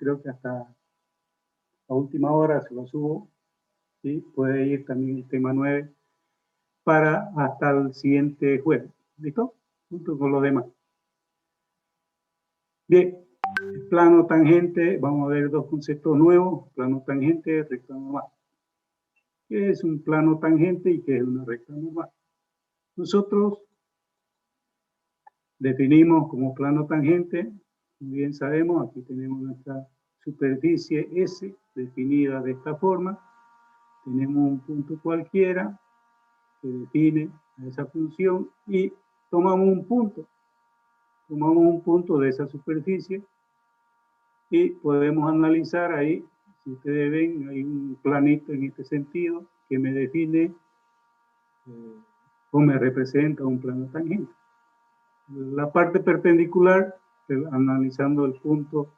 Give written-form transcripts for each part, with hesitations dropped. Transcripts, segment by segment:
creo que hasta a última hora se lo subo, y puede ir también el tema 9 para hasta el siguiente jueves. ¿Listo? Junto con los demás. Bien, el plano tangente, vamos a ver dos conceptos nuevos, plano tangente, recta normal. ¿Qué es un plano tangente y qué es una recta normal? Nosotros definimos como plano tangente, muy bien sabemos, aquí tenemos nuestra superficie S definida de esta forma, tenemos un punto cualquiera que define a esa función y tomamos un punto de esa superficie y podemos analizar ahí, si ustedes ven, hay un planito en este sentido que me define o me representa un plano tangente. La parte perpendicular, analizando el punto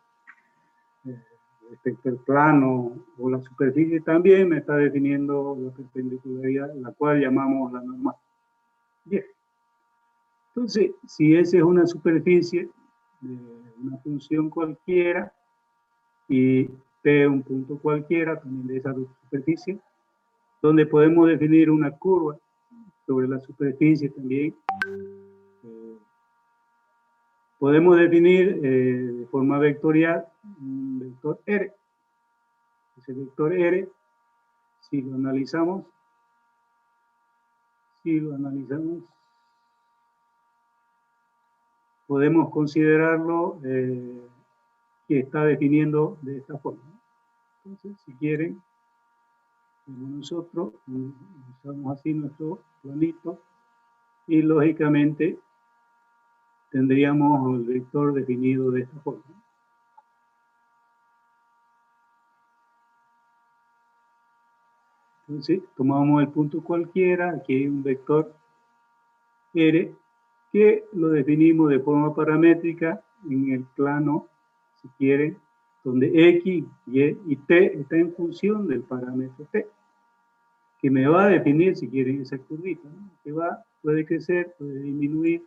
respecto al plano o la superficie, también me está definiendo la perpendicularidad, la cual llamamos la normal. Bien. Entonces, si esa es una superficie de una función cualquiera y P un punto cualquiera también de esa superficie, donde podemos definir una curva sobre la superficie también, podemos definir de forma vectorial un vector R. Ese vector R, si lo analizamos, podemos considerarlo que está definiendo de esta forma. Entonces, si quieren, nosotros usamos así nuestro planito y lógicamente tendríamos el vector definido de esta forma. Entonces, tomamos el punto cualquiera, aquí hay un vector R, que lo definimos de forma paramétrica en el plano, si quieren, donde X, Y y T está en función del parámetro T, que me va a definir, si quieren, esa curvita, ¿no? Que puede crecer, puede disminuir,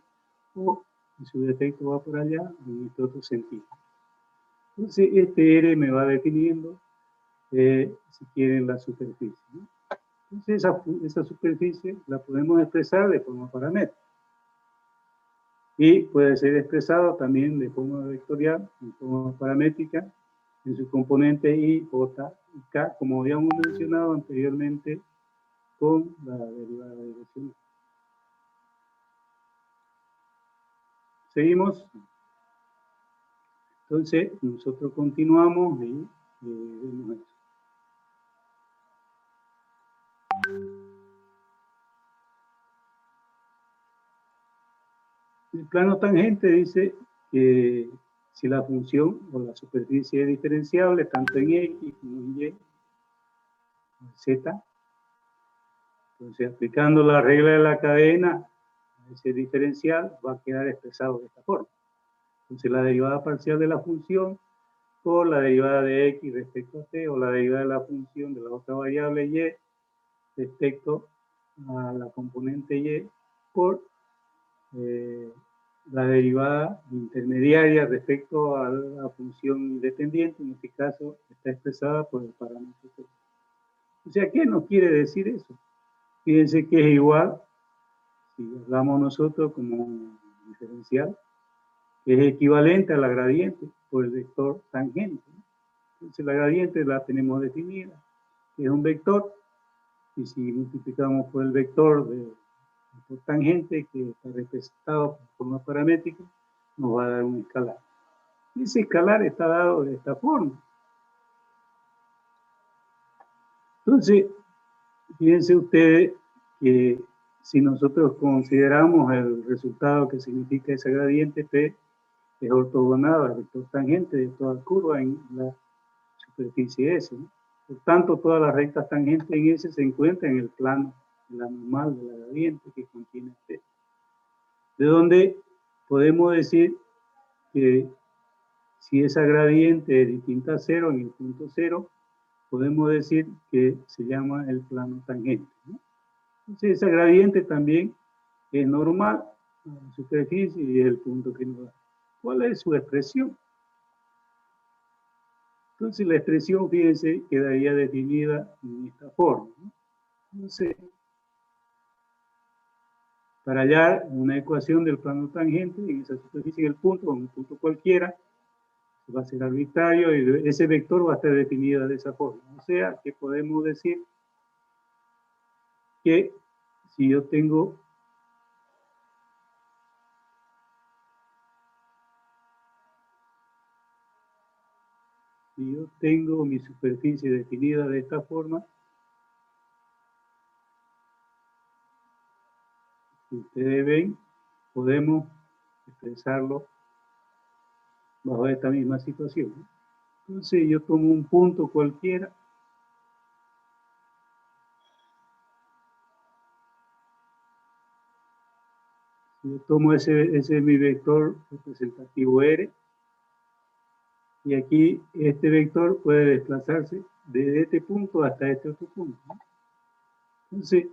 o en su defecto va por allá, en este otro sentido. Entonces, este R me va definiendo, si quieren, la superficie, ¿no? Entonces, esa superficie la podemos expresar de forma paramétrica. Y puede ser expresado también de forma vectorial, de forma paramétrica, en su componente I, J y K, como habíamos mencionado anteriormente con la derivada direccional. ¿Seguimos? Entonces, nosotros continuamos y vemos eso. El plano tangente dice que si la función o la superficie es diferenciable, tanto en X como en Y, en Z, entonces aplicando la regla de la cadena, ese diferencial va a quedar expresado de esta forma. Entonces la derivada parcial de la función por la derivada de X respecto a T, o la derivada de la función de la otra variable Y respecto a la componente Y por la derivada intermediaria respecto a la función independiente, en este caso está expresada por el parámetro T. O sea, ¿qué nos quiere decir eso? Fíjense que es igual, si hablamos nosotros como diferencial, es equivalente a la gradiente por el vector tangente. Entonces la gradiente la tenemos definida, que es un vector, y si multiplicamos por el vector por tangente, que está representado por forma paramétrica, nos va a dar un escalar. Y ese escalar está dado de esta forma. Entonces, fíjense ustedes que si nosotros consideramos el resultado que significa esa gradiente P, es ortogonal al vector tangente de toda curva en la superficie S, ¿no? Por tanto, todas las rectas tangentes en S se encuentran en el plano de la normal de la gradiente que contiene T. De donde podemos decir que si esa gradiente es distinta a cero en el punto cero, podemos decir que se llama el plano tangente, ¿no? Entonces, esa gradiente también es normal a la superficie y es el punto que nos da. ¿Cuál es su expresión? Entonces la expresión, fíjense, quedaría definida en esta forma, ¿no? Entonces, para hallar una ecuación del plano tangente en esa superficie del punto, en un punto cualquiera, va a ser arbitrario y ese vector va a estar definido de esa forma. O sea, que podemos decir que si yo tengo mi superficie definida de esta forma, si ustedes ven, podemos expresarlo bajo esta misma situación, ¿no? Entonces yo tomo un punto cualquiera, yo tomo ese es mi vector representativo R, y aquí este vector puede desplazarse desde este punto hasta este otro punto, ¿no? Entonces,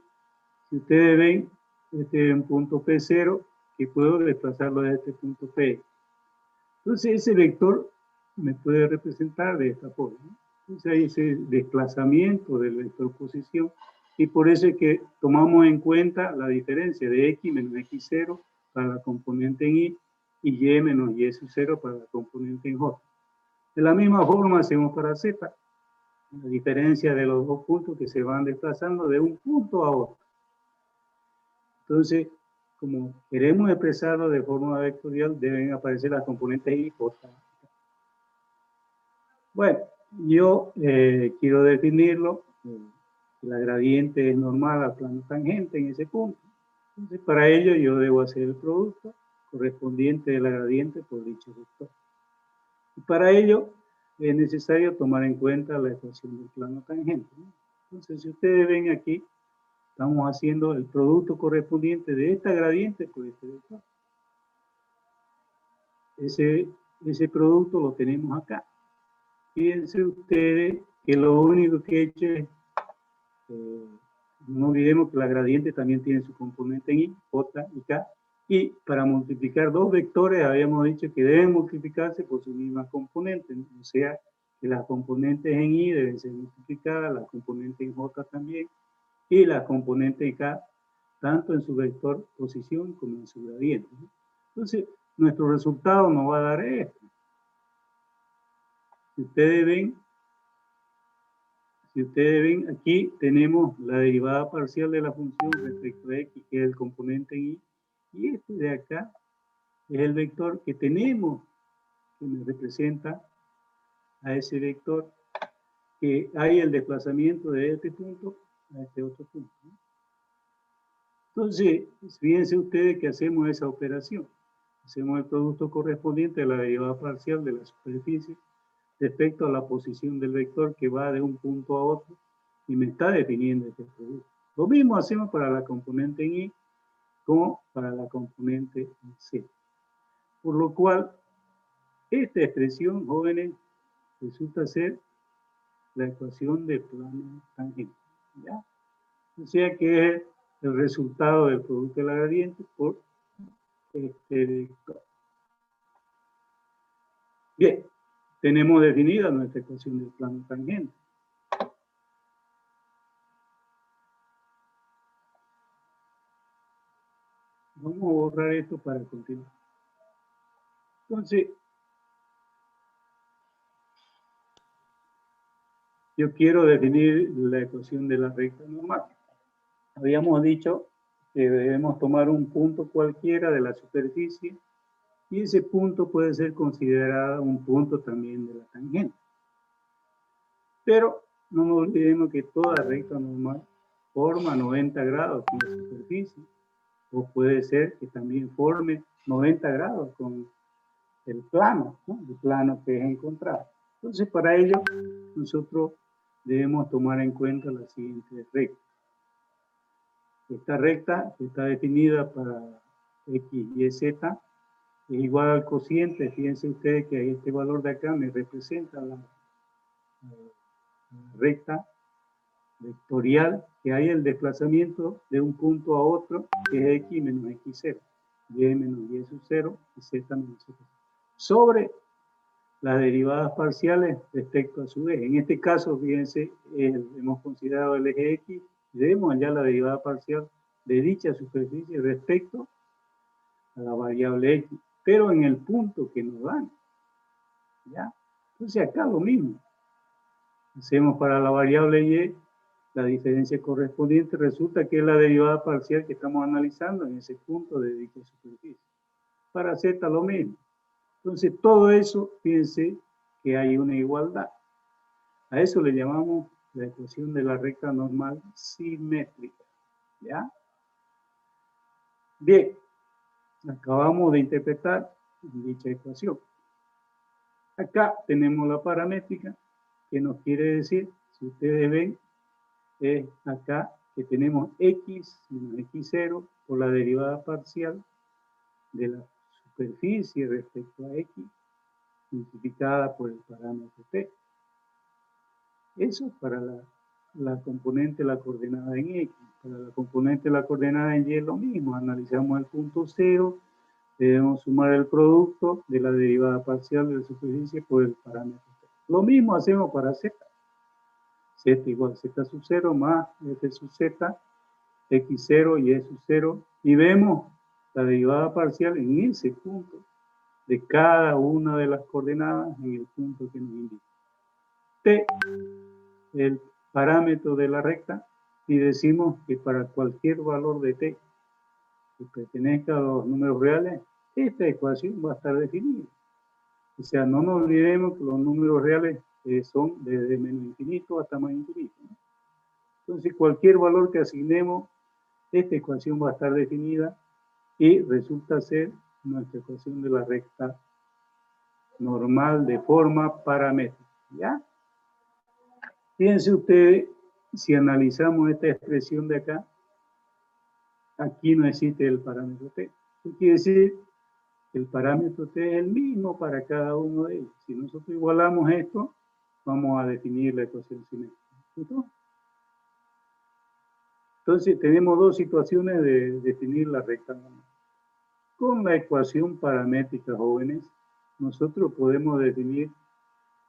si ustedes ven, este es un punto P0 que puedo desplazarlo desde este punto P. Entonces, ese vector me puede representar de esta forma, ¿no? Entonces, hay ese desplazamiento del vector posición y por eso es que tomamos en cuenta la diferencia de X menos X0 para la componente en Y y Y menos Y0 para la componente en J. De la misma forma hacemos para Z, la diferencia de los dos puntos que se van desplazando de un punto a otro. Entonces, como queremos expresarlo de forma vectorial, deben aparecer las componentes Y y J. Bueno, yo quiero definirlo, la gradiente es normal al plano tangente en ese punto. Entonces, para ello yo debo hacer el producto correspondiente de la gradiente por dicho vector. Y para ello es necesario tomar en cuenta la ecuación del plano tangente, ¿no? Entonces, si ustedes ven aquí, estamos haciendo el producto correspondiente de esta gradiente por este vector. Ese producto lo tenemos acá. Fíjense ustedes que lo único que he hecho es, no olvidemos que la gradiente también tiene su componente en Y, J y K, y para multiplicar dos vectores habíamos dicho que deben multiplicarse por su misma componente, ¿no? O sea, que las componentes en Y deben ser multiplicadas, las componentes en J también, y las componentes en K, tanto en su vector posición como en su gradiente, ¿no? Entonces, nuestro resultado nos va a dar esto. Si ustedes ven, aquí tenemos la derivada parcial de la función respecto a x, que es el componente en y, y este de acá es el vector que tenemos, que me representa a ese vector, que hay el desplazamiento de este punto a este otro punto, ¿no? Entonces, fíjense ustedes que hacemos esa operación. Hacemos el producto correspondiente a la derivada parcial de la superficie respecto a la posición del vector que va de un punto a otro y me está definiendo este producto. Lo mismo hacemos para la componente en Y como para la componente en Z. Por lo cual, esta expresión, jóvenes, resulta ser la ecuación de plano tangente, ¿ya? O sea que es el resultado del producto de la gradiente por este vector. Bien, tenemos definida nuestra ecuación del plano tangente. Vamos a borrar esto para continuar. Entonces, yo quiero definir la ecuación de la recta normal. Habíamos dicho que debemos tomar un punto cualquiera de la superficie y ese punto puede ser considerado un punto también de la tangente. Pero no nos olvidemos que toda recta normal forma 90 grados con la superficie, o puede ser que también forme 90 grados con el plano, ¿no? El plano que es encontrado. Entonces, para ello, nosotros debemos tomar en cuenta la siguiente recta. Esta recta que está definida para X, Y, Z es igual al cociente. Fíjense ustedes que este valor de acá me representa la recta vectorial que hay el desplazamiento de un punto a otro, que es X menos X0, Y menos Y0 y Z menos Z. Sobre las derivadas parciales respecto a su eje. En este caso, fíjense, hemos considerado el eje X, debemos hallar la derivada parcial de dicha superficie respecto a la variable X, pero en el punto que nos dan. ¿Ya? Entonces acá lo mismo. Hacemos para la variable Y la diferencia correspondiente, resulta que es la derivada parcial que estamos analizando en ese punto de dicha superficie. Para Z lo mismo. Entonces todo eso, fíjense que hay una igualdad. A eso le llamamos la ecuación de la recta normal simétrica. ¿Ya? Bien, acabamos de interpretar dicha ecuación. Acá tenemos la paramétrica, que nos quiere decir, si ustedes ven, es acá que tenemos x menos x0 por la derivada parcial de la superficie respecto a x, multiplicada por el parámetro t. Eso para la componente de la coordenada en x. Para la componente de la coordenada en y es lo mismo. Analizamos el punto 0, debemos sumar el producto de la derivada parcial de la superficie por el parámetro t. Lo mismo hacemos para z. Z igual a z sub 0 más f sub z, x0 y y sub 0. Y vemos la derivada parcial en ese punto de cada una de las coordenadas en el punto que nos indica. T, el parámetro de la recta, y decimos que para cualquier valor de t que pertenezca a los números reales, esta ecuación va a estar definida. O sea, no nos olvidemos que los números reales son desde menos infinito hasta más infinito, ¿no? Entonces, cualquier valor que asignemos, esta ecuación va a estar definida y resulta ser nuestra ecuación de la recta normal de forma paramétrica. ¿Ya? Fíjense ustedes, si analizamos esta expresión de acá, aquí no existe el parámetro t. ¿Qué quiere decir? El parámetro t es el mismo para cada uno de ellos. Si nosotros igualamos esto, vamos a definir la ecuación simétrica. ¿Listo? Entonces, tenemos dos situaciones de definir la recta normal. Con la ecuación paramétrica, jóvenes, nosotros podemos definir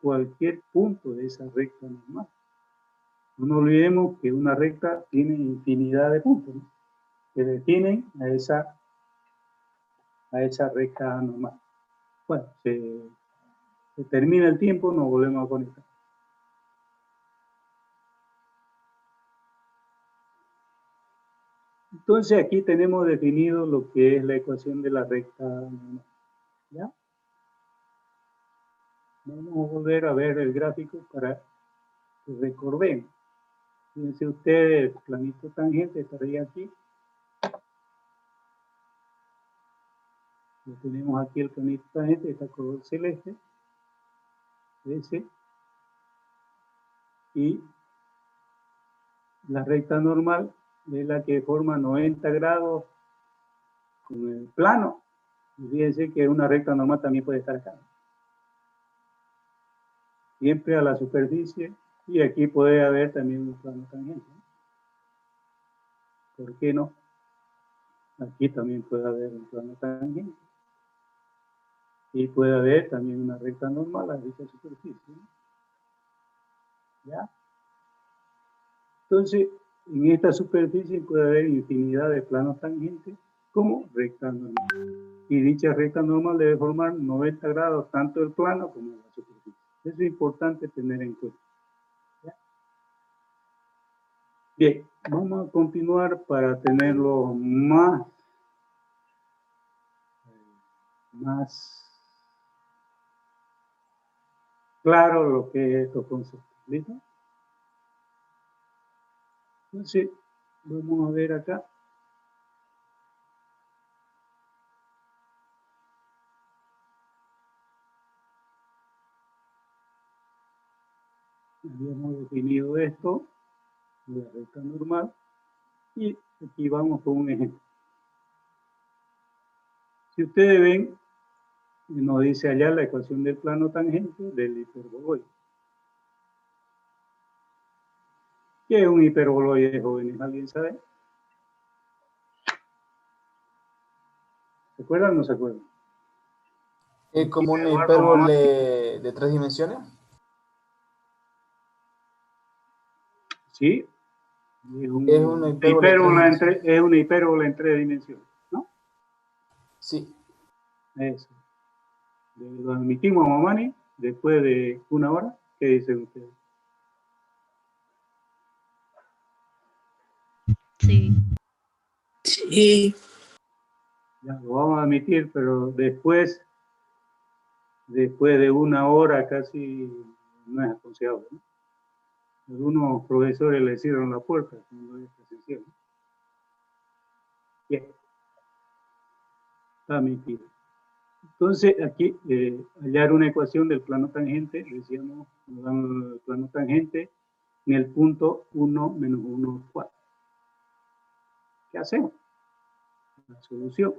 cualquier punto de esa recta normal. No olvidemos que una recta tiene infinidad de puntos, ¿no?, que definen a esa recta normal. Bueno, se termina el tiempo, nos volvemos a conectar. Entonces aquí tenemos definido lo que es la ecuación de la recta normal. ¿Ya? Vamos a volver a ver el gráfico para que recordemos. Fíjense ustedes, el planito tangente estaría aquí. Lo tenemos aquí el planito tangente, está color celeste. Ese. Y la recta normal es la que forma 90 grados con el plano. Y fíjense que una recta normal también puede estar acá. Siempre a la superficie. Y aquí puede haber también un plano tangente. ¿Por qué no? Aquí también puede haber un plano tangente. Y puede haber también una recta normal a dicha superficie. ¿Ya? Entonces, en esta superficie puede haber infinidad de planos tangentes como recta normal. Y dicha recta normal debe formar 90 grados tanto el plano como la superficie. Eso es importante tener en cuenta. ¿Ya? Bien, vamos a continuar para tenerlo más claro lo que es estos conceptos. ¿Listo? Entonces, vamos a ver acá. Habíamos definido esto, la recta normal, y aquí vamos con un ejemplo. Si ustedes ven, nos dice allá la ecuación del plano tangente del hiperboloide. ¿Qué es un hiperboloide, jóvenes? ¿Alguien sabe? ¿Se acuerdan o no se acuerdan? ¿Es como una hipérbole de 3 dimensiones? Sí. Es una hipérbole Es una hipérbole en 3 dimensiones, ¿no? Sí. Eso. Lo admitimos, Mamani, después de 1 hora. ¿Qué dicen ustedes? Sí. Sí. Ya lo vamos a admitir, pero después de 1 hora casi no es aconsejable, ¿no? Algunos profesores le cierran la puerta cuando es presencial, ¿no? Bien. Está admitido. Entonces, aquí, hallar una ecuación del plano tangente, decíamos, nos dan el plano tangente en el punto 1 menos 1, 4. ¿Qué hacemos? La solución.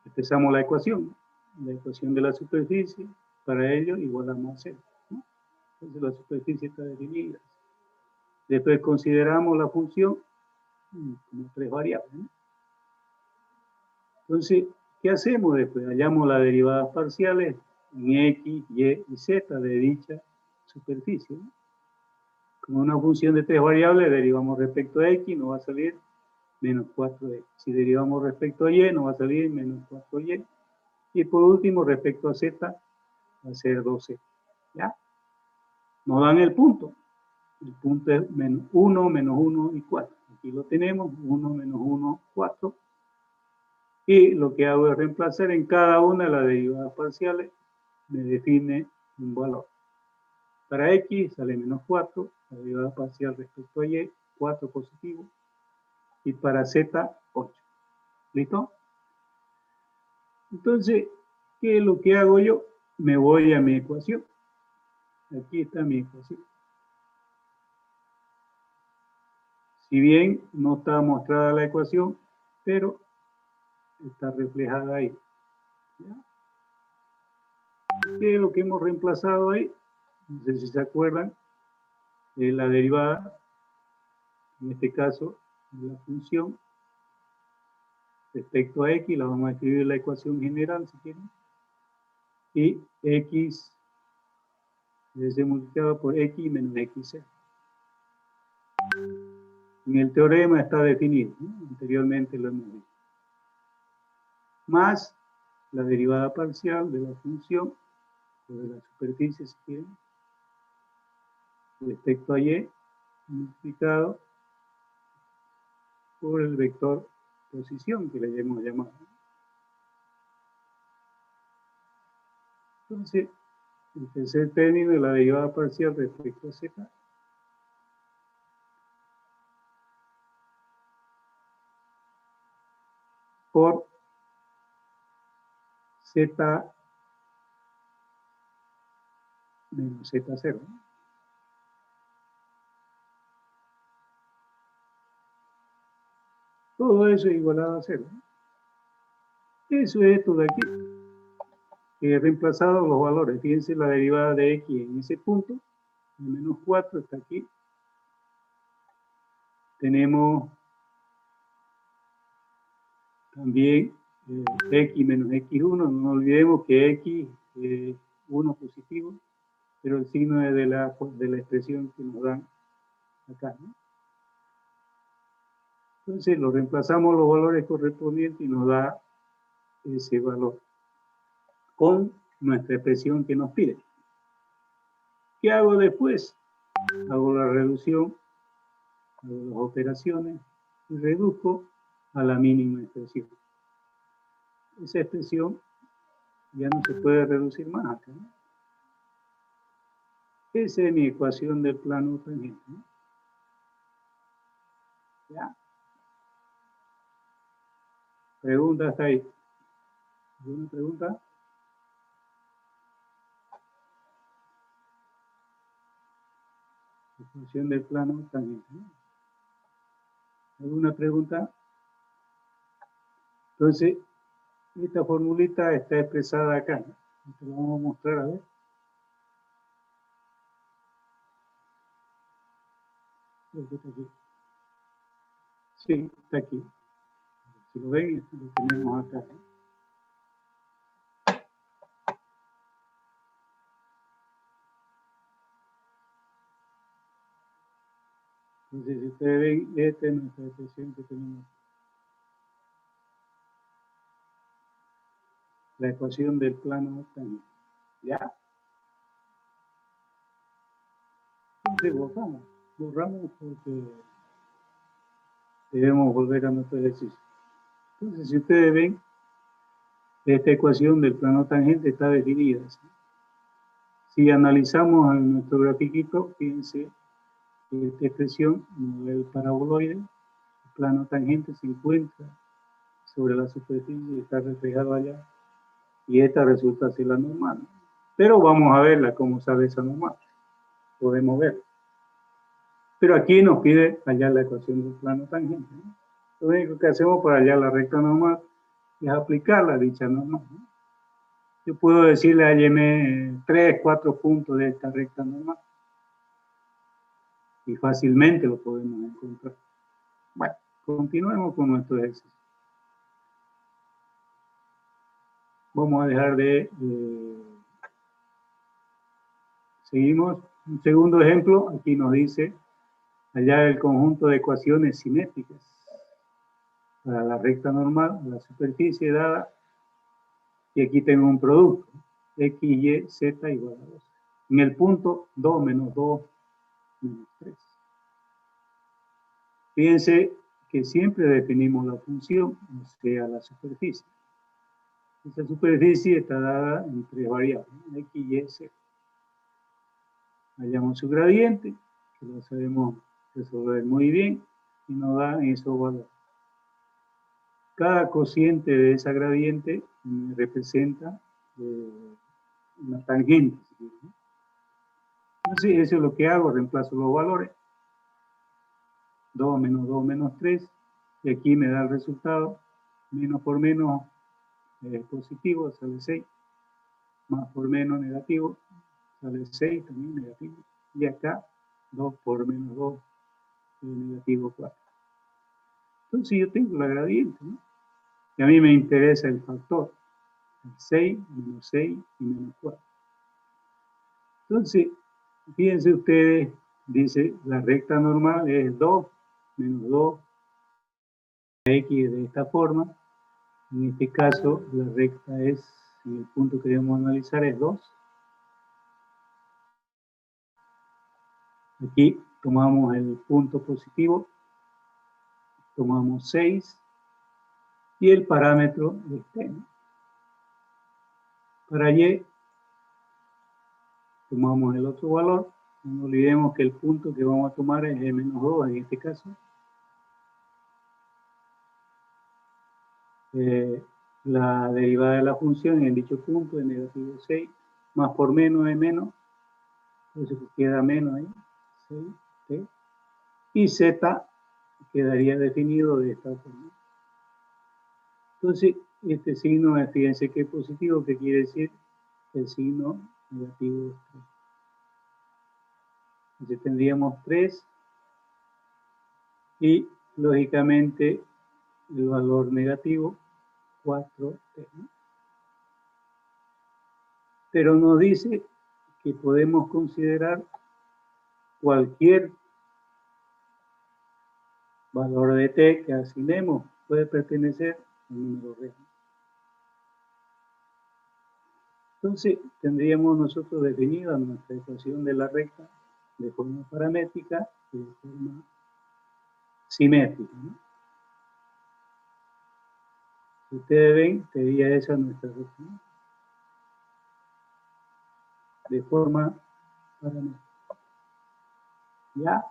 Empezamos la ecuación de la superficie, para ello igualamos a 0, ¿no? Entonces la superficie está definida. Después consideramos la función como 3 variables, ¿no? Entonces, ¿qué hacemos después? Hallamos las derivadas parciales en x, y y z de dicha superficie, ¿no? Como una función de 3 variables, derivamos respecto a x, nos va a salir menos 4x. Si derivamos respecto a y, nos va a salir menos 4y. Y por último, respecto a z, va a ser 12. ¿Ya? Nos dan el punto. El punto es menos 1, menos 1 y 4. Aquí lo tenemos, 1, menos 1, 4. Y lo que hago es reemplazar en cada una de las derivadas parciales, me define un valor. Para x sale menos 4, la derivada parcial respecto a y, 4 positivo. Y para z, 8. ¿Listo? Entonces, ¿qué es lo que hago yo? Me voy a mi ecuación. Aquí está mi ecuación. Si bien no está mostrada la ecuación, pero está reflejada ahí. ¿Ya? ¿Qué es lo que hemos reemplazado ahí? No sé si se acuerdan de la derivada, en este caso, de la función respecto a x, la vamos a escribir en la ecuación general si quieren. Y x debe ser multiplicado por x menos xz. En el teorema está definido, ¿no? Anteriormente lo hemos visto. Más la derivada parcial de la función, o de la superficie si quieren, respecto a y, multiplicado por el vector posición que le hemos llamado. Entonces, el tercer término de la derivada parcial respecto a z por z menos z0. Todo eso es igualado a 0. Eso es esto de aquí. He reemplazado los valores. Fíjense la derivada de x en ese punto. El menos 4 está aquí. Tenemos también x menos x1. No olvidemos que x es 1 positivo, pero el signo es de la expresión que nos dan acá, ¿no? Entonces lo reemplazamos los valores correspondientes y nos da ese valor con nuestra expresión que nos pide. ¿Qué hago después? Hago la reducción, hago las operaciones y reduzco a la mínima expresión. Esa expresión ya no se puede reducir más acá, ¿no? Esa es mi ecuación del plano tangente, ¿no? ¿Ya? Pregunta hasta ahí. ¿Alguna pregunta? Ecuación del plano tangente, ¿no? ¿Alguna pregunta? Entonces, esta formulita está expresada acá, ¿no? Te lo vamos a mostrar, a ver. Está aquí. Sí, está aquí. Si lo ven, lo tenemos acá, ¿no? Entonces, si ustedes ven, esta es nuestra expresión que tenemos. La ecuación del plano tangente. ¿Ya? Entonces, borramos porque debemos volver a nuestro ejercicio. Entonces, si ustedes ven, esta ecuación del plano tangente está definida, ¿sí? Si analizamos en nuestro grafiquito, fíjense que esta expresión, el paraboloide, el plano tangente se encuentra sobre la superficie y está reflejado allá. Y esta resulta ser la normal. Pero vamos a verla, cómo sale esa normal. Podemos ver. Pero aquí nos pide hallar la ecuación del plano tangente, ¿no? Lo único que hacemos para hallar la recta normal es aplicarla a dicha normal, ¿no? Yo puedo decirle, hálleme 3, 4 puntos de esta recta normal. Y fácilmente lo podemos encontrar. Bueno, continuemos con nuestro ejercicio. Vamos a dejar de... seguimos. Un segundo ejemplo, aquí nos dice hallar el conjunto de ecuaciones simétricas para la recta normal, la superficie dada, y aquí tengo un producto, x, y, z igual a 2. En el punto 2 menos 2 menos 3. Fíjense que siempre definimos la función, o sea, la superficie. Esa superficie está dada en 3 variables, x, y, z. Hallamos su gradiente, que lo sabemos resolver muy bien, y nos da esos valores. Cada cociente de esa gradiente representa una tangente. Entonces, eso es lo que hago, reemplazo los valores. 2 menos 3, y aquí me da el resultado. Menos por menos positivo, sale 6. Más por menos negativo, sale 6, también negativo. Y acá, 2 por menos 2, negativo 4. Entonces yo tengo la gradiente, ¿no? Y a mí me interesa el factor. 6, menos 6 y menos 4. Entonces, fíjense ustedes, dice, la recta normal es 2 menos 2, x de esta forma. En este caso, la recta es, el punto que debemos analizar es 2. Aquí tomamos el punto positivo, tomamos 6, y el parámetro es t, ¿no? Para y, tomamos el otro valor. No olvidemos que el punto que vamos a tomar es el menos 2 en este caso. La derivada de la función en dicho punto es negativo 6, más por menos es menos, entonces queda menos ahí, 6, t, y z quedaría definido de esta forma. Entonces, este signo, fíjense que es positivo, que quiere decir el signo negativo es 3. Entonces tendríamos 3 y, lógicamente, el valor negativo 4t, ¿no? Pero nos dice que podemos considerar cualquier valor de t que asignemos, puede pertenecer al número real. Entonces, tendríamos nosotros definida nuestra ecuación de la recta de forma paramétrica y de forma simétrica, ¿no? Si ustedes ven, sería esa nuestra recta, ¿no? De forma paramétrica. ¿Ya?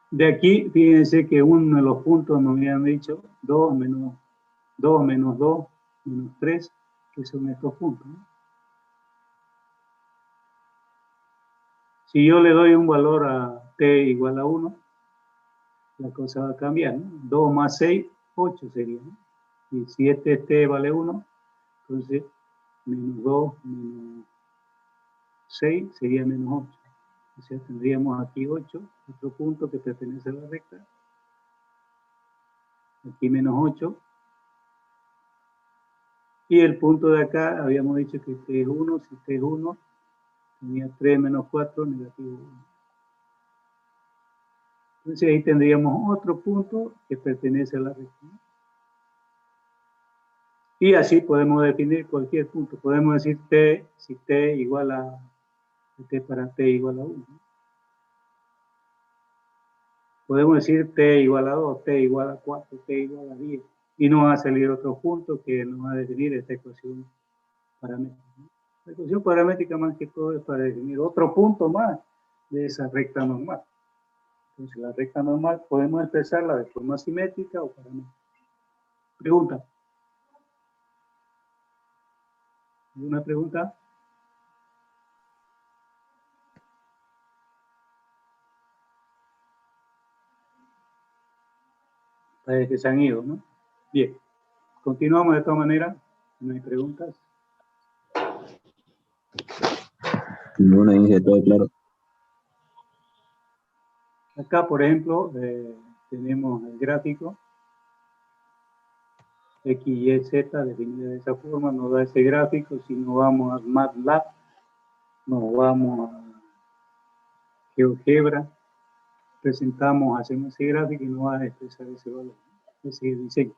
De aquí, fíjense que uno de los puntos nos habían dicho 2 menos 2 menos 2 menos 3, que son estos puntos, ¿no? Si yo le doy un valor a t igual a 1, la cosa va a cambiar, ¿no? 2 más 6, 8 sería, ¿no? Y si este t vale 1, entonces menos 2 menos 6 sería menos 8. O sea, tendríamos aquí 8, otro punto que pertenece a la recta. Aquí menos 8. Y el punto de acá, habíamos dicho que t es 1, si t es 1, tenía 3 menos 4, negativo 1. Entonces ahí tendríamos otro punto que pertenece a la recta, ¿no? Y así podemos definir cualquier punto. Podemos decir t, si t igual a, t para t igual a 1. Podemos decir t igual a 2, t igual a 4, t igual a 10. Y nos va a salir otro punto que nos va a definir esta ecuación paramétrica. La ecuación paramétrica más que todo es para definir otro punto más de esa recta normal. Entonces la recta normal podemos expresarla de forma simétrica o paramétrica. Pregunta. ¿Alguna pregunta? Parece que se han ido, ¿no? Bien. Continuamos de todas maneras. ¿No hay preguntas? Ninguna, dice todo claro. Acá, por ejemplo, tenemos el gráfico X, Y, Z definido de esa forma, nos da ese gráfico. Si nos vamos a MATLAB, nos vamos a GeoGebra, presentamos, hacemos ese gráfico y nos va a expresar ese valor, ese diseño.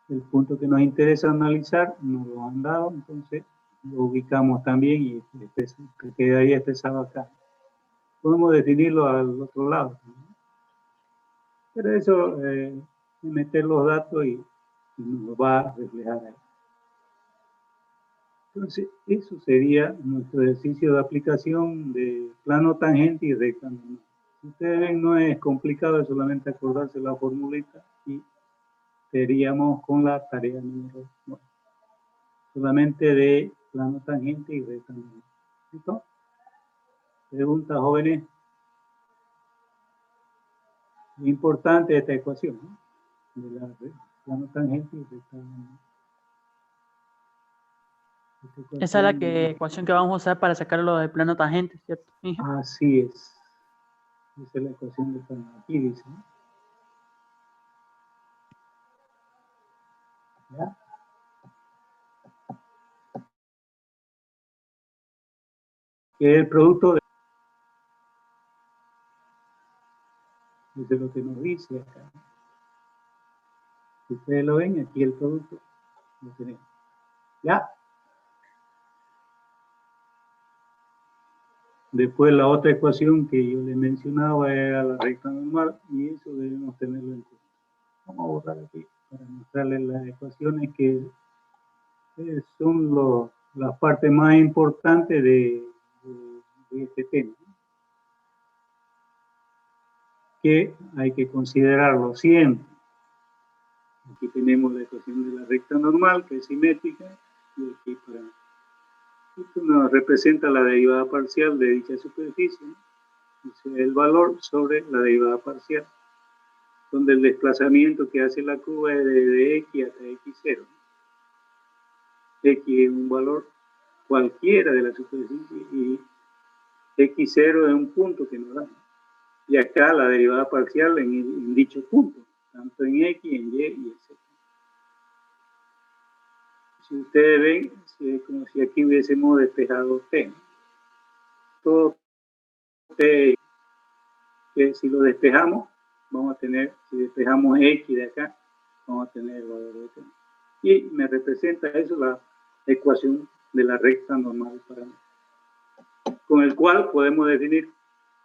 El punto que nos interesa analizar nos lo han dado, entonces lo ubicamos también y quedaría expresado acá. Podemos definirlo al otro lado, ¿no? Pero eso, meter los datos y nos va a reflejar ahí. Entonces, eso sería nuestro ejercicio de aplicación de plano tangente y recta normal. Si ustedes ven, no es complicado, es solamente acordarse la formulita y seríamos con la tarea número 9. Solamente de plano tangente y recta normal. ¿Listo? Preguntas, jóvenes. Lo importante de esta ecuación, ¿no? De la plano tangente y recta normal. Esa es la ecuación que vamos a usar para sacarlo del plano tangente, ¿cierto? Así es. Esa es la ecuación de plano. Aquí dice, ¿no? ¿Ya? Que es el producto de... Eso es lo que nos dice acá. Si ustedes lo ven, aquí el producto lo tenemos. ¿Ya? Después la otra ecuación que yo les mencionaba era la recta normal y eso debemos tenerlo en cuenta. Vamos a borrar aquí para mostrarles las ecuaciones que son las partes más importantes de este tema, ¿no? Que hay que considerarlo siempre. Aquí tenemos la ecuación de la recta normal, que es simétrica, y aquí para... Esto nos representa la derivada parcial de dicha superficie, ¿no? O sea, el valor sobre la derivada parcial, donde el desplazamiento que hace la curva es de x hasta x0. X es un valor cualquiera de la superficie y x0 es un punto que nos da. Y acá la derivada parcial en dicho punto, tanto en x, en y y z. Si ustedes ven, es como si aquí hubiésemos despejado t, ¿no? Todo t, que si lo despejamos, vamos a tener, si despejamos x de acá, vamos a tener el valor de t. Y me representa eso la ecuación de la recta normal paramétrica, con el cual podemos definir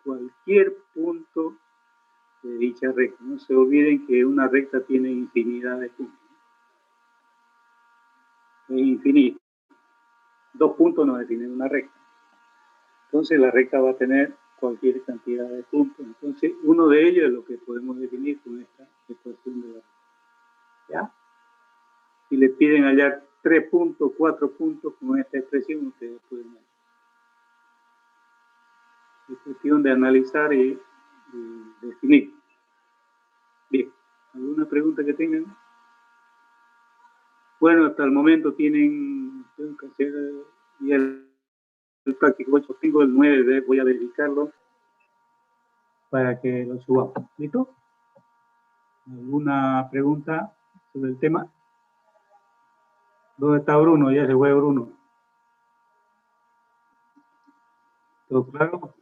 cualquier punto de dicha recta. No se olviden que una recta tiene infinidad de puntos. Es infinito. 2 puntos nos definen una recta. Entonces la recta va a tener cualquier cantidad de puntos. Entonces uno de ellos es lo que podemos definir con esta ecuación de la recta. ¿Ya? Si le piden hallar 3 puntos, 4 puntos con esta expresión, ustedes pueden hallar. Es cuestión de analizar y definir. Bien, ¿alguna pregunta que tengan? Bueno, hasta el momento tengo que hacer ya el práctico 8, tengo el 9, voy a verificarlo para que lo subamos. ¿Listo? ¿Alguna pregunta sobre el tema? ¿Dónde está Bruno? Ya se fue Bruno. ¿Todo claro?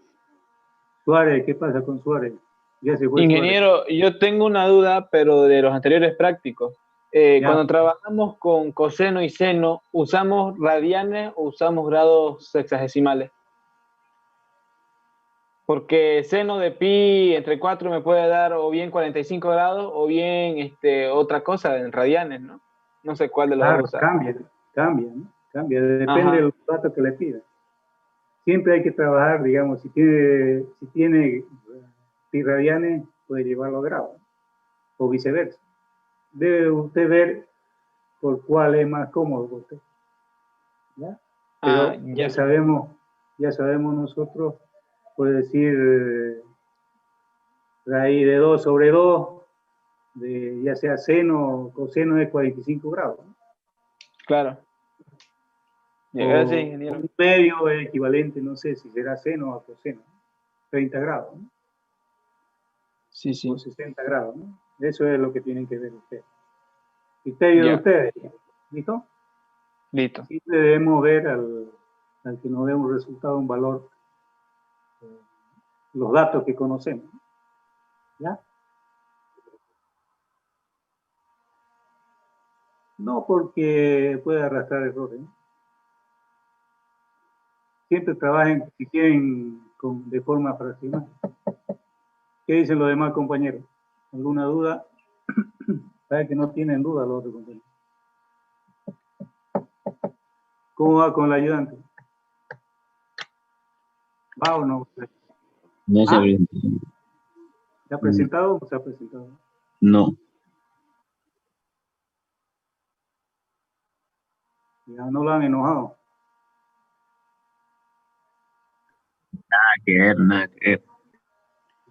Suárez, ¿qué pasa con Suárez? Ya se fue Ingeniero, yo tengo una duda, pero de los anteriores prácticos. Ya. Cuando trabajamos con coseno y seno, ¿usamos radianes o usamos grados sexagesimales? Porque seno de pi entre 4 me puede dar o bien 45 grados o bien otra cosa en radianes, ¿no? No sé cuál de los Claro, dos usar. cambia, ¿no? Cambia, depende Ajá. del dato que le pida. Siempre hay que trabajar, digamos, si tiene pi radianes, puede llevarlo a grado, o viceversa. Debe usted ver por cuál es más cómodo para usted. ¿Ya? Pero Ya. ya sabemos nosotros, puede decir raíz de 2 sobre 2, de, ya sea seno o coseno de 45 grados. ¿no? Claro. Gracias, ingeniero. Un medio es equivalente, no sé si será seno o coseno, 30 grados, ¿no? Sí, sí. O 60 grados, ¿no? Eso es lo que tienen que ver ustedes. Criterio de ustedes, ¿listo? Listo. Siempre debemos ver al que nos dé un resultado, un valor, los datos que conocemos, ¿ya? No porque puede arrastrar errores, ¿no? Siempre trabajen, si quieren, de forma fraccional. ¿Qué dicen los demás compañeros? ¿Alguna duda? Sabe que no tienen duda los otros compañeros. ¿Cómo va con el ayudante? ¿Va o no? No se ¿Ah? presentó. ¿Se ha presentado o no se ha presentado? No. Ya no lo han enojado. Nada que ver, nada que ver.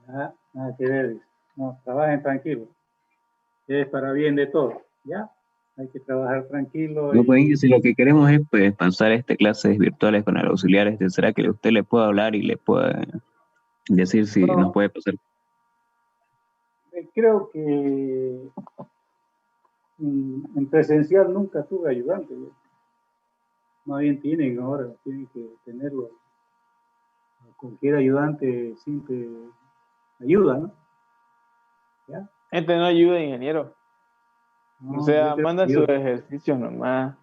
Ya, nada que ver. No, trabajen tranquilos. Es para bien de todos, ¿ya? Hay que trabajar tranquilo. No, pues si lo que queremos es pues pasar clases virtuales con el auxiliar, ¿será que usted le puede hablar y le puede decir si No, nos puede pasar? creo que en presencial nunca tuve ayudante. ¿no? Más bien tienen ahora, tienen que tenerlo. Cualquier ayudante siempre ayuda, ¿no? ¿Ya? No ayuda, ingeniero. No, O sea, yo creo manda que sus ayuda. ejercicios nomás.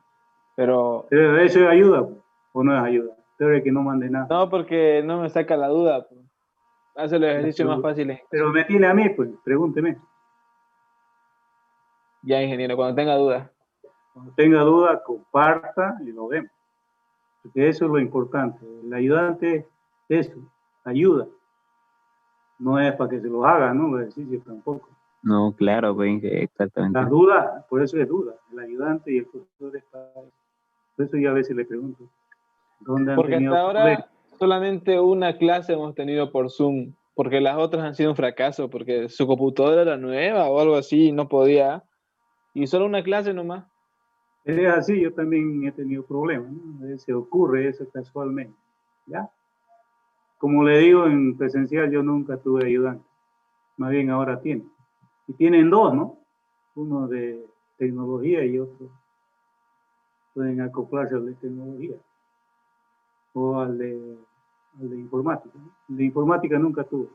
Pero Pero eso es ayuda, o no es ayuda. Pero que no mande nada. no, porque no me saca la duda. Pues. Hace los ejercicios más fáciles. Pero me tiene a mí, pues, pregúnteme. Ya, ingeniero, cuando tenga dudas. Cuando tenga duda, comparta y lo vemos. Porque eso es lo importante. El ayudante es eso, ayuda. No es para que se los haga, ¿no? Los ejercicios tampoco. No, claro, pues exactamente. Las dudas, por eso es duda. El ayudante y el profesor es para eso. Por eso yo a veces le pregunto, ¿dónde han Porque tenido hasta ahora problemas? solamente una clase hemos tenido por Zoom, porque las otras han sido un fracaso, porque su computadora era nueva o algo así y no podía. Y solo una clase nomás. Es así, yo también he tenido problemas, ¿no? A veces ocurre eso casualmente, ¿ya? Como le digo, en presencial yo nunca tuve ayudante, más bien ahora tiene. Y tienen dos, ¿no? Uno de tecnología y otro pueden acoplarse al de tecnología o al de informática. ¿no? El de informática nunca tuve,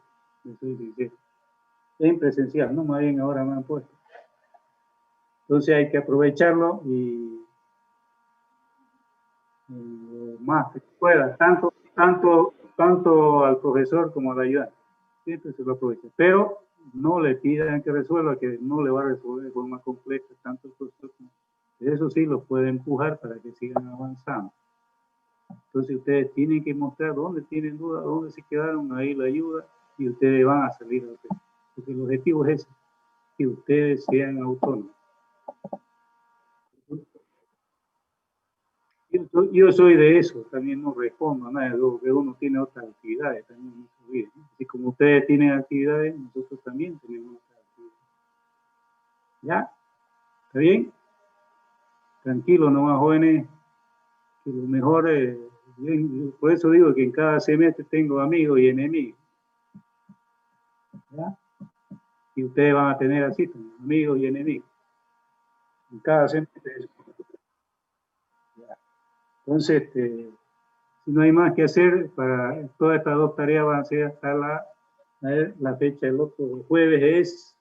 soy sincero. En presencial, ¿no? Más bien ahora me han puesto. Entonces hay que aprovecharlo y lo más que pueda, tanto al profesor como al ayudante. Siempre se lo aprovecha. Pero no le pidan que resuelva, que no le va a resolver de forma completa tanto el profesor como. Eso sí, lo puede empujar para que sigan avanzando. Entonces ustedes tienen que mostrar dónde tienen dudas, dónde se quedaron, ahí la ayuda y ustedes van a salir. Porque el objetivo es ese, que ustedes sean autónomos. Yo soy de eso, también no respondo a nada, que uno tiene otras actividades también en su vida. ¿no? Así como ustedes tienen actividades, nosotros también tenemos otras actividades. ¿Ya? ¿Está bien? Tranquilo, nomás jóvenes, que lo mejor es, por eso digo que en cada semestre tengo amigos y enemigos. ¿Ya? Y ustedes van a tener así, amigos y enemigos. En cada semestre. ¿Ya? Entonces, Si no hay más que hacer, para todas estas dos tareas van a ser hasta la fecha del otro jueves es,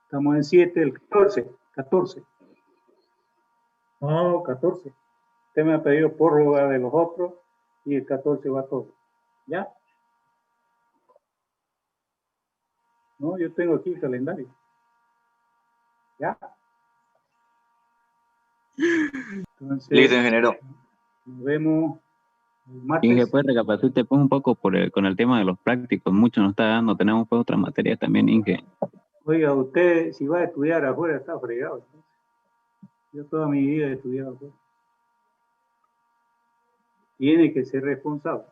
estamos en 7, el 14. No, 14. Usted me ha pedido prórroga de los otros y el 14 va todo. ¿Ya? No, yo tengo aquí el calendario. ¿Ya? Entonces, Listo, ingeniero. nos vemos el martes. Inge, pues recapacite pues, un poco con el tema de los prácticos. Mucho nos está dando. Tenemos pues otras materias también, Inge. Oiga, usted si va a estudiar afuera está fregado. Yo toda mi vida he estudiado afuera. Tiene que ser responsable.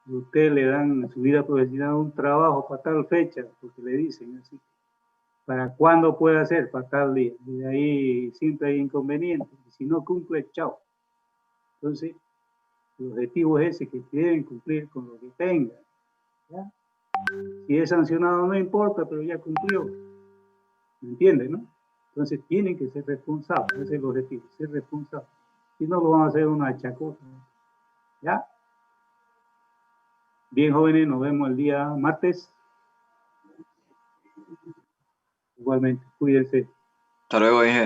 Usted le dan en su vida profesional un trabajo para tal fecha, porque le dicen así. ¿Para cuándo puede hacer? Para tal día. Y de ahí siempre hay inconvenientes. Si no cumple, chao. Entonces, el objetivo es ese, que deben cumplir con lo que tengan. ¿Ya? Si es sancionado no importa, pero ya cumplió. ¿Me entiende, no? Entonces tienen que ser responsables. Ese es el objetivo, ser responsables. Si no, lo van a hacer una chacota. ¿Ya? Bien, jóvenes, nos vemos el día martes. Igualmente, cuídense. Hasta luego, Inge.